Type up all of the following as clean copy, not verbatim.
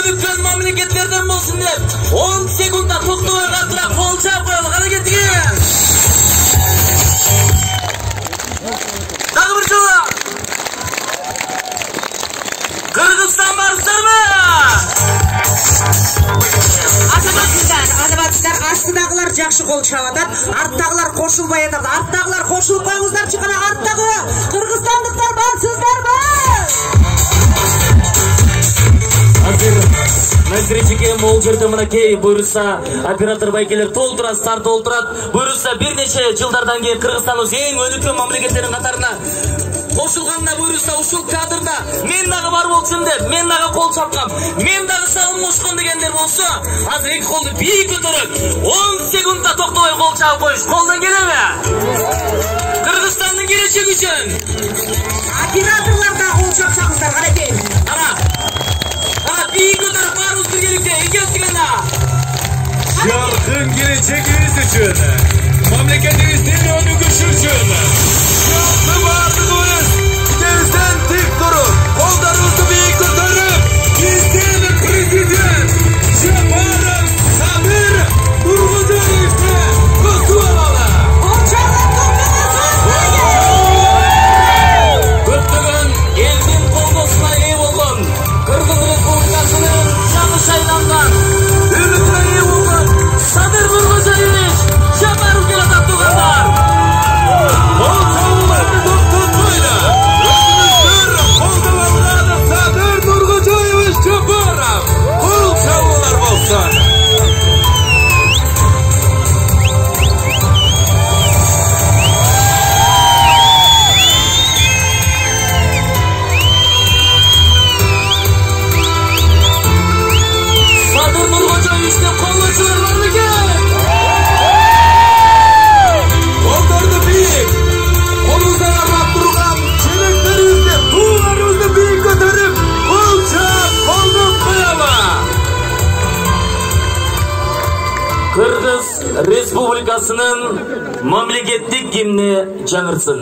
өнükкен мамлекеттерден болсын деп 10 секундда тоқтамай қаттырақ қол чап қоялық. Әрекет етіңіз. Тағы бір жолы. Қырғызстан барыстармы? Азаматчылар, астыдағылар жақшы қол чабатат, арттағылар қошылбай атады. Арттағылар қошылып қойыңыздар, шықана арттағы қырғызстандықтар барсыздар ба? Азыр Назиречеке мол жерде мынакей буйруса оператор байкелер толтырат, старт толтырат. Буйруса бир нече жылдардан кейін Кыргызстаныбыз ең өнүккөн мамлекеттердин катарына кошулганына буйруса ушул кадрда мен дагы бар болчумун деп, мен дагы кол чапкам, мен дагы сагым кошкон дегендер болсо, азыр эки колду бийик көтөрүп 10 секундда токтобой кол чабып коюш. Колдон келеби? Кыргызстандын келечеги үчүн. Операторлар да кол чапсаңыздар, каракей. Бийик көтөрүп барыбыз биргеликте экенсигенде. Жаркын келечегибиз үчүн, мамлекетибиздин өнүгүшү үчүн. Жалпы бардыгыбыз икебизден тик туруп, колдарыбызды бийик көтөрүп, биздин президент Жапаров Садыр Нуркожоевичти көтүп алалы. Көптөгөн элдин колдосуна ээ болгон Кыргыз Республикасынын жаңы шайланган үмүтүнө ээ болгон Садыр Нуркожоевич Жапаров келатат туугандар. Кол чабууларды токтотпойла. Өзүңүздөр колдоңуздар Садыр Нуркожоевич Жапаров. Кол чабуулар болсун. Садыр Нуркожоевичти колдоочулар бар бекен? Колдорду бийик, колубуздан арбап турган чебектерибизди, тууларыбызды бийик көтөрүп, кол чап, колдоп коелу. Кыргыз Республикасынын мамлекеттик гимни жаңырсын.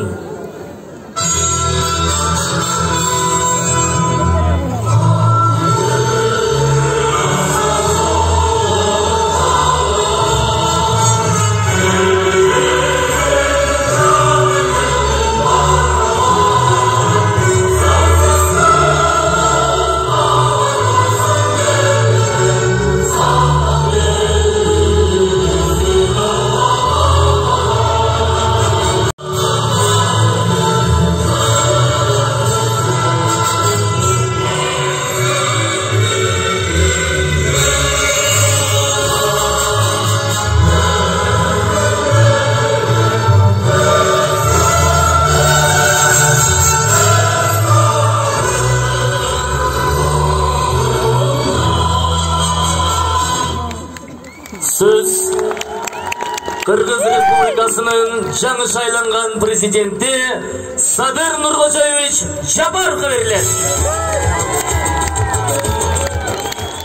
Сөз Кыргыз Республикасынын жаңы шайланган президенти Садыр Нуркожоевич Жапаровго берилет.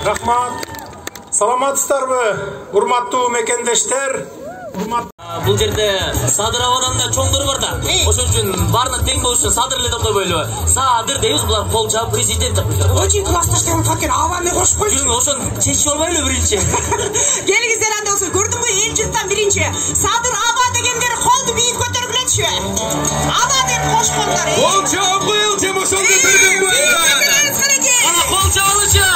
Рахмат. Саламатсыздарбы, урматтуу мекендештер? Бул жерде Садыр абадан да чоңдор бар да. Ошон үчүн баарына тең болуш үчүн Садыр эле токтой бойлу. Садыр дейбиз, булар кол чабып президент деп коюштар. Очень классташтан токен абаны кошуп койчу. Жөн ошон чечип албайлы биринчи. Келиңиздер анда болсун. Көрдүңбү эл журттан биринчи Садыр аба дегендер колду бийик көтөргүлөчү. Аба деп кошкондар. Кол чабып коелчу, ошондо берген бойда. Ана кол чабылычы.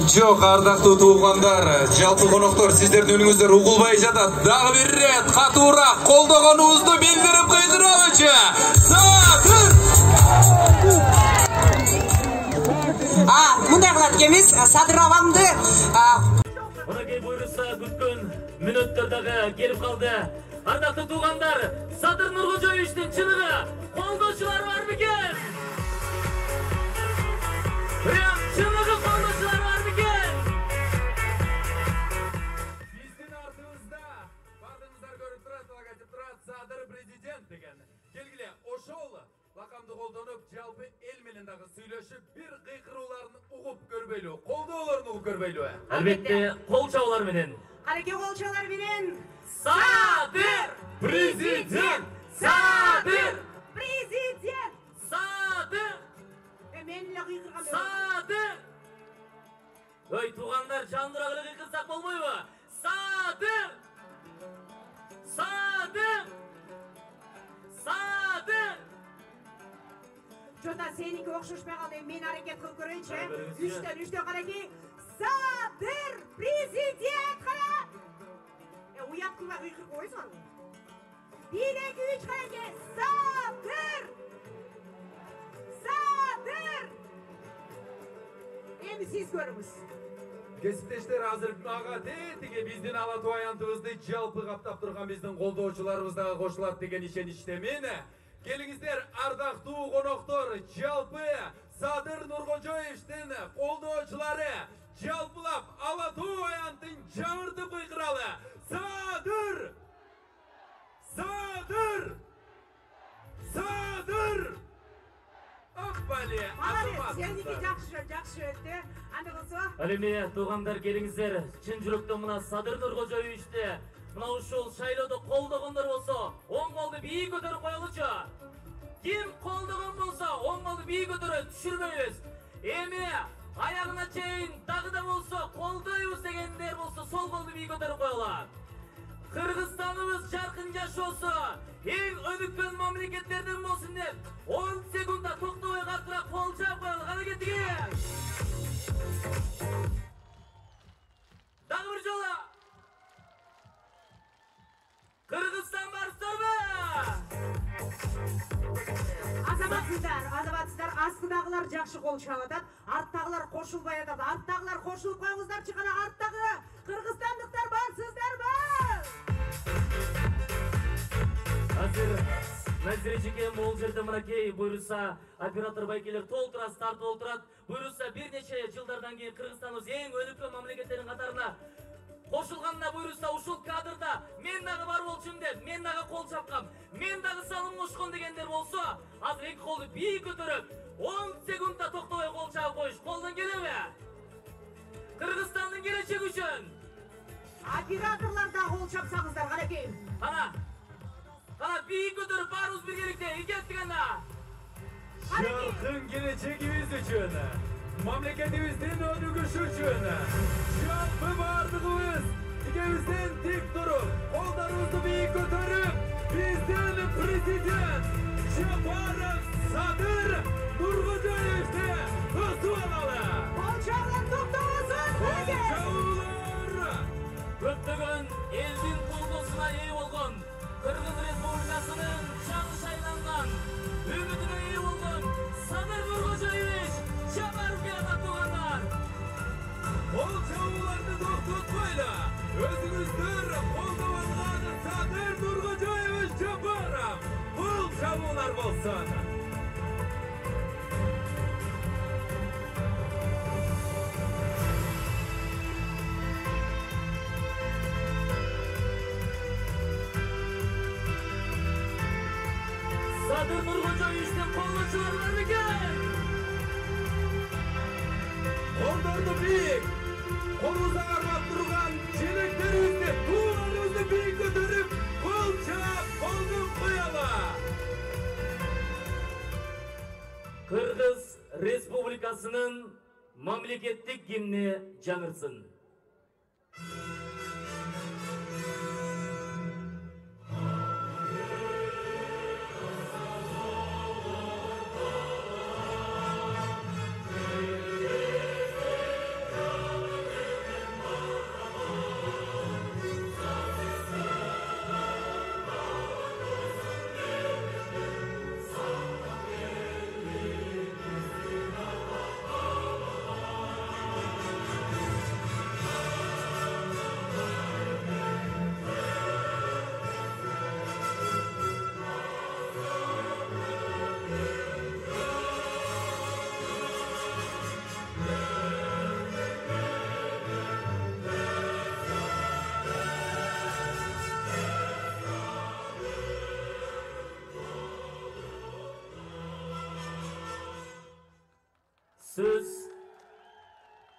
Жок, ардактуу туугандар, жалпы коноктор, сиздердин үнүңүздөр угулбай жатат. Дагы бир ирет катуураак колдогонубузду билдирип койдурабычы. Садыр! Мындай кылат экенбиз, Садыр абамды Мынакей буйруса күткөн мүнөттөр дагы келип калды. Ардактуу туугандар, Садыр Нуркожоевичтин чыныгы колдоочулары бар бекен? Бирок чыныгы колдоочулары бар бекен? Биздин артыбызда бардыңыздар көрүп турат, логотип турат, Садыр президент деген. Келгиле, ошол лакамды колдонуп, жалпы эл менен дагы сүйлөшүп, бир кыйкырууларын угуп көрбөйбүз. көрбөйлү, колдоолорду көрбөйлү. Албетте, кол чабуулар менен. Канеке кол чабуулар менен. Садыр президент! Садыр Президент! Садыр! Мен эле кыйкырган. Садыр! Ой, туугандар, жандыраак эле кыйкырсак болбойбу? Садыр! Садыр! Садыр! Жота сеники окшошпой калды, мен аракет кылып көрөйүнчү. Үчтөн караки. Садыр президент кара. Уят кылма кыйкырып койсоң. 1-2-3 караки. Садыр! Садыр! Эми сиз көрүңүз. Кесиптештер, азыр ага тетиги биздин ала туу аянтыбызды жалпы каптап турган биздин колдоочуларыбыз дагы кошулат деген ишеничтемин. Келиңиздер, ардактуу коноктор, жалпы Садыр Нуркожоевичтин колдоочулары жалпылап ала туу аянтын жаңыртып кыйкыралы. Садыр! Садыр! Садыр! Аппали, Сеники жакшы өттү. Анда болсо. Ал эми туугандар, келиңиздер, чын жүрөктөн мына Садыр Нуркожоевичти мына ушул шайлоодо колдогондор болсо, оң колду бийик көтөрүп коелучу. Ким колдогон болсо, оң колду бийик көтөрүп түшүрбөйбүз. Эми аягына чейин дагы да болсо колдойбуз дегендер болсо, сол колду бийик көтөрүп коелу. Кыргызстаныбыз жаркын жашоосу эң өнүккөн мамлекеттерден болсун деп 10 секундда токтобой картыра кол чаап коелу. Кана кеттиги. Дагы бир жолу. Кыргызстан барсыздарбы? Азаматсыздар, астыдагылар жакшы кол чаап атат, арттагылар кошулбай атат. Арттагылар кошулуп коюңуздарчы, кана арттагы кыргызстандыктар барсыздарбы? Азыр Назиречеке могул жерде мынакей буйруса оператор байкелер толтура старт толтурат. Буйруса бир нече жылдардан кийин Кыргызстаныбыз эң өнүккөн мамлекеттердин катарына кошулганына буйруса ушул кадрда мен дагы бар болчумун деп, мен дагы кол чапкам, мен дагы салым кошкон дегендер болсо, азыр эки колду бийик көтөрүп 10 секундда токтобой кол чаап коюш колдон келеби? Кыргызстандын келечеги үчүн. Операторлар да кол чапсаңыздар, канекей. Кана бийик көтөрүп баарыбыз биргеликте ийгеттик анда. Жаркын келечегибиз үчүн, мамлекетибиздин өнүгүшү үчүн, жалпы бардыгыбыз тигебизден тик туруп, колдарыбызды бийик көтөрүп, биздин президент Жапаров Садыр Нуркожоевичти тосуп алалы. Кол чабуулар токтобосун, канекей. Көптөгөн элдин колдосуна ээ болгон, Кыргыз Республикасынын жаңы шайланган, үмүтүнө ээ болгон Садыр Нуркожоевич Жапаровго туугандар. Кол чабууларды токтотпойлу. Өзүңүздөр колдоп алган Садыр Нуркожоевич Жапаров кол чабуулар болсун. Садыр Нуркожоевичтин колдоочулары бар экен. Колдорду бийик, колубузда кармап турган желектерибизди, тууларыбызды бийик көтөрүп, кол чаап, колдон коелу. Кыргыз Республикасынын мамлекеттик гимни жаңырсын.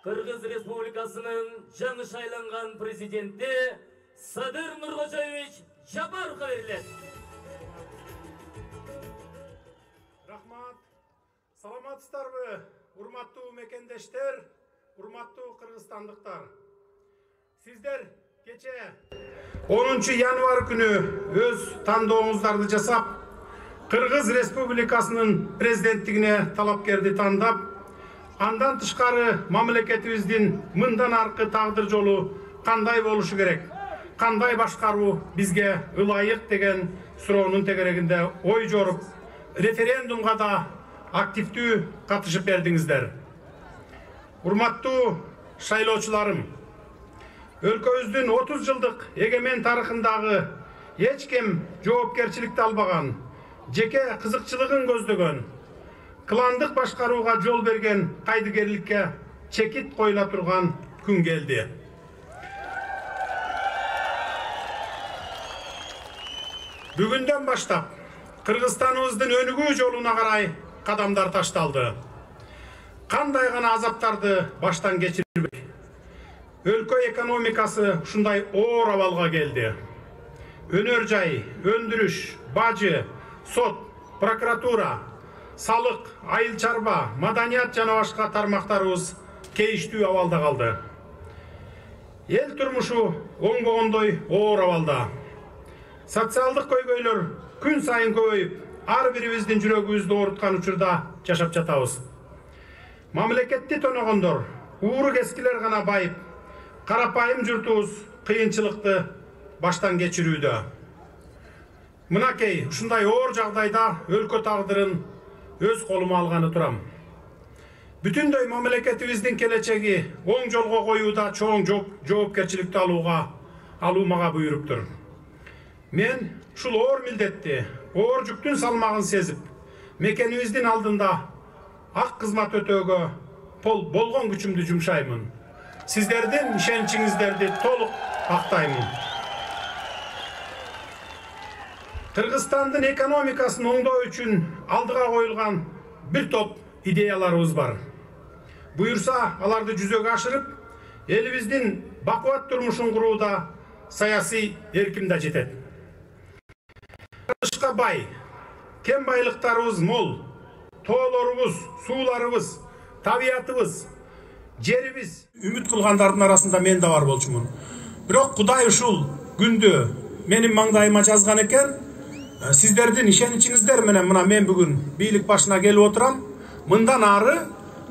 Kırgız Respublikasının жаңы шайланған президенті Садыр Нуркожоевич Жапаровқа беріледі. Рахмат. Саламатсыздарбы, урматтуу мекендештер, урматтуу кыргызстандыктар. Сиздер кече 10 январь күнү өз тандооңуздарды жасап, Кыргыз Республикасынын президенттигине талапкерди тандап, андан тышкары мамлекетибиздин мындан аркы тагдыр жолу кандай болушу керек, кандай башкаруу бизге ылайык деген суроонун тегерегинде ой жоруп, референдумга да активдүү катышып бердиңиздер. Урматтуу шайлоочуларым, өлкөбүздүн 30 жылдык эгемен тарыхындагы эч ким жоопкерчиликти албаган, жеке кызыкчылыгын көздөгөн, кландык башкарууга жол берген кайдыгерликке чекит коюла турган күн келди. Бүгүндөн баштап Кыргызстаныбыздын өнүгүү жолуна карай кадамдар ташталды. Кандай гана азаптарды баштан кечирбек. Өлкө экономикасы ушундай оор абалга келди. Өнөр жай, өндүрүш, бажы, сот, прокуратура, салык, айыл чарба, маданият жана башка тармактарыбыз кейиштүү абалда калды. Эл турмушу оңбогондой оор абалда. Социалдык көйгөйлөр күн сайын көбөйүп, ар бирибиздин жүрөгүбүздү ооруткан учурда жашап жатабыз. Мамлекетти тоногондор, ууру кескилер гана байып, карапайым журтубуз кыйынчылыкты баштан кечирүүдө. Мынакей ушундай оор жагдайда өлкө тагдырын өз колума алганы турам. Бүтүндөй мамлекетибиздин келечеги оң жолго коюуда чоң жоопкерчиликти алуу мага буйруптур. Мен ушул оор милдетти, оор жүктүн салмагын сезип, мекенибиздин алдында ак кызмат өтөөгө болгон күчүмдү жумшаймын. Сиздердин ишеничиңиздерди толук актаймын. Кыргызстандын экономикасын оңдоо үчүн алдыга коюлган бир топ идеяларыбыз бар. Буюрса, аларды жүзөгө ашырып, элибиздин бакубат турмушун курууда саясий эрким да жетет. Кыргызга бай, кен байлыктарыбыз мол, тоолорубуз, сууларыбыз, табиятыбыз, жерибиз. Үмүт кылгандардын арасында мен да бар болчумун. Бирок Кудай ушул күндү менин маңдайыма жазган экен. Сиздердин ишеничиңиздер менен мына мен бүгүн бийлик башына келип отурам. Мындан ары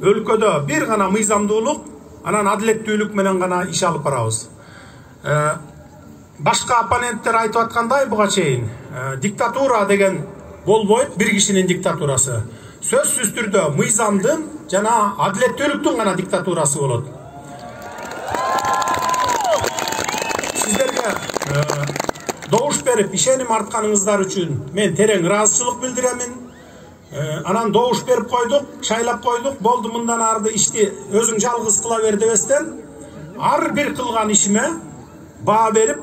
өлкөдө бир гана мыйзамдуулук, анан адилеттүүлүк менен гана иш алып барабыз. Башка оппоненттер айтып аткандай буга чейин диктатура деген болбойт, бир кишинин диктатурасы. Сөзсүз түрдө мыйзамдын жана адилеттүүлүктүн гана диктатурасы болот. Сиздерге добуш берип ишеним артканыңыздар үчүн мен терең ыраазычылык билдиремин. Анан добуш берип койдук, шайлап койдук, болду мындан арды ишти өзүң жалгыз кыла бер дебестен, ар бир кылган ишиме баа берип,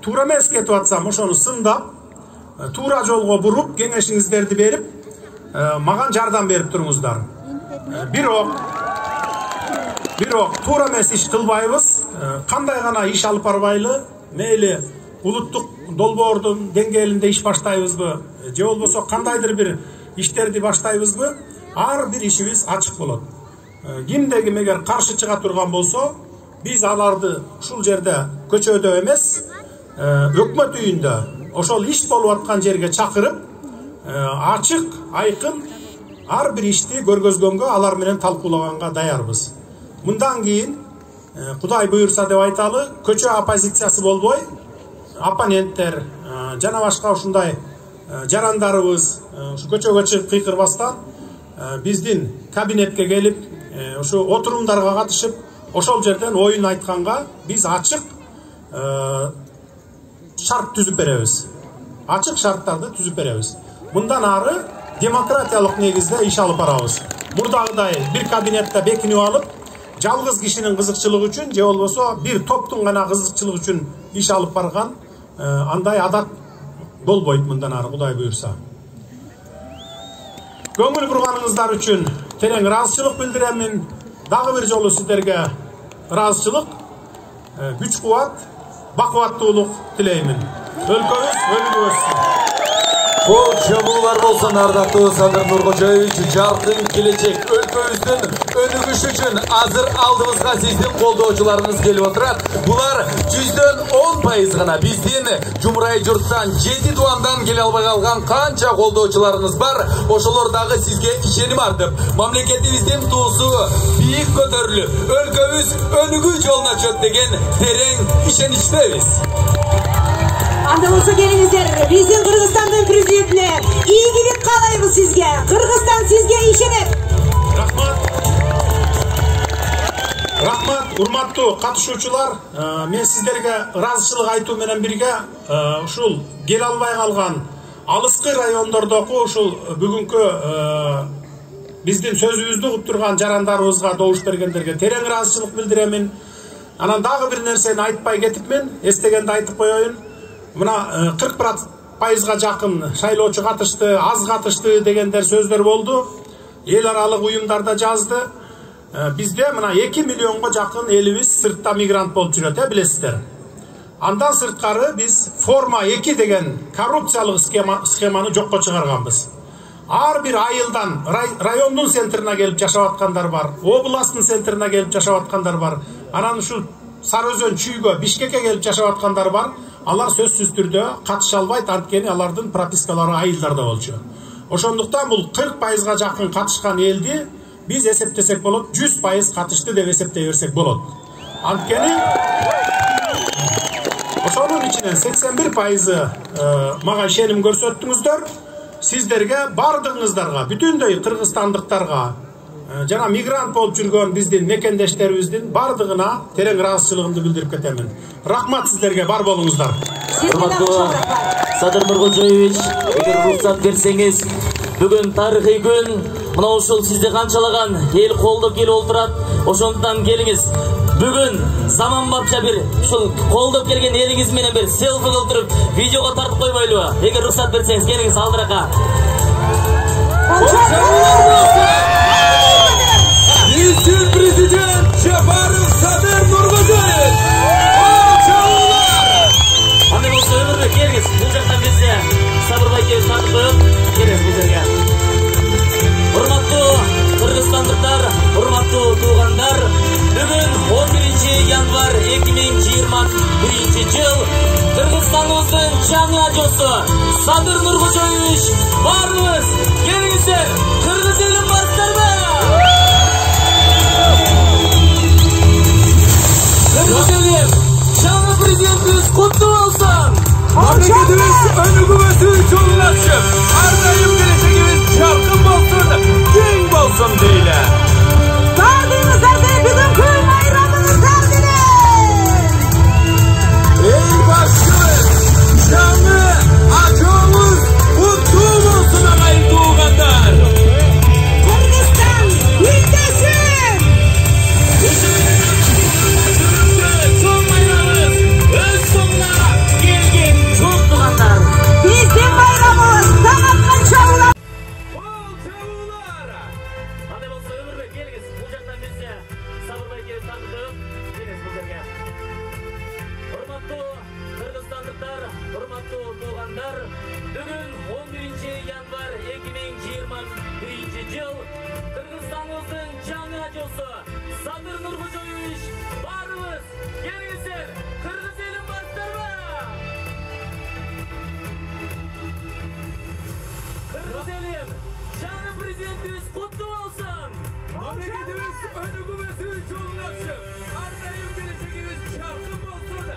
туура эмес кетип атсам, ошону сындап, туура жолго буруп, кеңешиңиздерди берип, маган жардам берип туруңуздар. Бирок туура эмес иш кылбайбыз, кандай гана иш алып барбайлы, мейли улуттук долбоордун деңгээлинде иш баштайбызбы, же болбосо кандайдыр бир иштерди баштайбызбы, ар бир ишибиз ачык болот. Кимде-ким эгер каршы чыга турган болсо, биз аларды ушул жерде көчөдө эмес, өкмөт үйүндө, ошол иш болуп аткан жерге чакырып, ачык, айкын ар бир ишти көргөзгөнгө, алар менен талкуулаганга даярбыз. Мындан кийин Кудай буйурса деп айталы, көчө оппозициясы болбой, оппоненттер жана башка ушундай жарандарыбыз көчөгө чыгып кыйкырбастан биздин кабинетке келип, ушу отурумдарга катышып, ошол жерден оюн айтканга биз ачык шарт түзүп беребиз. Ачык шарттарды түзүп беребиз. Мындан ары демократиялык негизде иш алып барабыз. Мурдагыдай бир кабинетте бекинип алып, жалгыз кишинин кызыкчылыгы үчүн, же болбосо бир топтун гана кызыкчылыгы үчүн иш алып барган андай адат болбойт мындан ары, Кудай буйурса. Көңүл бурганыңыздар үчүн терең ыраазычылык билдиремин. Дагы бир жолу сиздерге ыраазычылык, күч кубат, бакубаттуулук тилеймин. Өлкөбүз өнүгүп өссүн. Бұл жабулар болсын, ардактуу Садыр Нуркожоевич, жаркын келечек өлкөбүздүн өнүгүшү үчүн азыр алдыбызга сиздин колдоочуларыңыз келип отурат. Булар 10% гана биздин Жумрай журттан 7 дуандан келе албай калган канча колдоочуларыңыз бар. Ошолор дагы сизге ишеним артып, мамлекетибиздин туусу бийик көтөрүлүп, өлкөбүз өнүгүү жолуна чөт деген терең ишеничтебиз. Анда болса келіңіздер, біздің Қырғызстанның президентіне игілік қалаймыз сізге. Қырғызстан сізге ишенет. Рахмат, урматтуу катышуучулар. Мен сиздерге ыраазычылык айтуу менен бирге ушул келе албай калган алыскы райондордогу ушул бүгүнкү биздин сөзүбүздү угуп турган жарандарыбызга добуш бергендерге терең ыраазычылык билдиремин. Анан дагы бир нерсени айтпай кетипмен, эстегенди айтып коеюн. Мына 40%га жакын шайлоочу катышты, аз катышты дегендер сөздөр болду. Эл аралык уюмдарда жазды. Бизде мына 2 миллионго жакын элибиз сыртта мигрант болуп жүрөт, билесиздер. Андан сырткары биз форма 2 деген коррупциялык схеманы жокко чыгарганбыз. Ар бир айылдан райондун центрине келип жашап аткандар бар, областтын центрине келип жашап аткандар бар. Анан ушул Сары Өзөн чүйгө, Бишкекке келип жашап аткандар бар. Алар сөзсүз түрдө катыша албайт, анткени алардын пропискалары айылдарда болчу. Ошондуктан бул 40%га жакын катышкан элди биз эсептесек болот, 100% катышты деп эсептей берсек болот. Анткени ошонун ичинен 81% мага ишеним көрсөттүңүздөр. Сиздерге бардыгыңыздарга, бүтүндөй кыргызстандыктарга жана мигрант болуп жүргөн биздин мекендештерибиздин бардыгына терең ыраазычылыгымды билдирип кетемин. Рахмат сиздерге, бар болуңуздар. Урматтуу Садыр Нуркожоевич, эгер уруксат берсеңиз, бүгүн тарыхый күн, мына ушул сизди канчалаган эл колдоп келип отурат. Ошондуктан келиңиз. Бүгүн заманбапча бир ушул колдоп келген элиңиз менен бир селфи кылдырып, видеого тартып койбойлубу? Эгер уруксат берсеңиз, келиңиз алдырака. Биздин президент Жапаров Садыр Нуркожоевич. Андай болсо өмүрбек келиңиз. Бул жактан бизде Сабырбай келип тартып коюп, келиңиз бул жерге. Урматтуу кыргызстандыктар, урматтуу туугандар, бүгүн 11 январь 2021 жыл Кыргызстаныбыздын жаңы ажосу Садыр Нуркожоевич барыбыз келиңиздер. Кыргыз элин барыптарбы? Кыргыз элим, жаңы президентибиз куттуу болсун. Мамлекетибиз өнүгүп өсүү жолун ачып, ар дайым келечегибиз жаркын болсун, кең болсун дейле. Бардыгыңыздарга бүгүнкү майрамыңыздар менен. Элбашыбыз, жаңы ажообуз куттуу болсун, агайын туугандар. Кыргызстан гүлдөсүн. Чоң майрамыбыз өз соңуна келген. Чоң туугандар, Биздин майрамыбыз таң атканча улап. Ол чабуулар. андай болсо өмүрбек келиңиз. Бул жактан бизде Сабырбай келип тартып коюп, келиңиз бул жерге. Урматтуу кыргызстандыктар, урматтуу туугандар, бүгүн 11 январь 2021 жыл Кыргызстаныбыздын жаңы ажосу Садыр Нуркожоевич барыбыз келиңиздер. Кыргыз элин барыптарбы? Кыргыз элим, жаңы президентибиз куттуу болсун. Мамлекетибиз өнүгүп өсүү жолун ачып, ар дайым келечегибиз жаркын болсун,